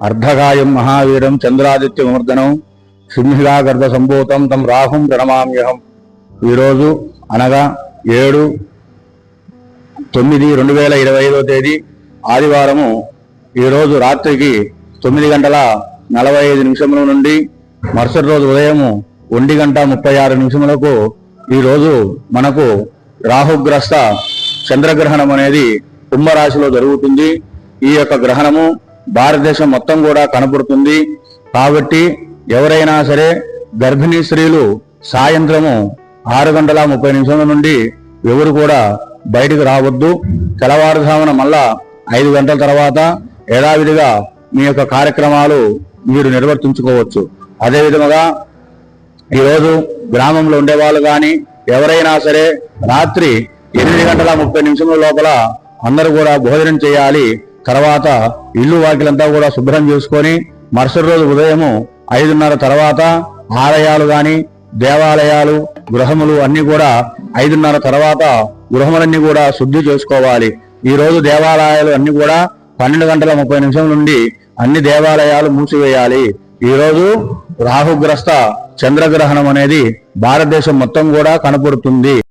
అర్ధకాయం మహావీరం చంద్రాదిత్య విమర్దనం సింహికాగర్భ సంభూతం తం రాహుం ప్రణమామ్యహం. ఈరోజు అనగా 7/9/2025 ఆదివారము. ఈరోజు రాత్రికి 9:45 నుండి మరుసటి రోజు ఉదయం 1:36 ఈరోజు మనకు రాహుగ్రస్త చంద్రగ్రహణం అనేది కుంభరాశిలో జరుగుతుంది. ఈ యొక్క గ్రహణము భారతదేశం మొత్తం కూడా కనపడుతుంది. కాబట్టి ఎవరైనా సరే గర్భిణీ స్త్రీలు సాయంత్రము 6:30 నుండి ఎవరు కూడా బయటకు రావద్దు. తెల్లవారుజామున మళ్ళా 5 గంటల తర్వాత యథావిధిగా మీ యొక్క కార్యక్రమాలు మీరు నిర్వర్తించుకోవచ్చు. అదేవిధంగా ఈరోజు గ్రామంలో ఉండేవాళ్ళు కానీ ఎవరైనా సరే రాత్రి 8:30 లోపల అందరూ కూడా భోజనం చేయాలి. తర్వాత ఇల్లు వాకిలంతా కూడా శుభ్రం చేసుకొని మరుసటి రోజు ఉదయము 5:30 తర్వాత ఆలయాలు కానీ దేవాలయాలు గృహములు అన్ని కూడా 5:30 తర్వాత గృహములన్నీ కూడా శుద్ధి చేసుకోవాలి. ఈ రోజు దేవాలయాలు అన్ని కూడా 12:30 నుండి అన్ని దేవాలయాలు మూసివేయాలి. ఈ రోజు రాహుగ్రస్త చంద్రగ్రహణం అనేది భారతదేశం మొత్తం కూడా కనపడుతుంది.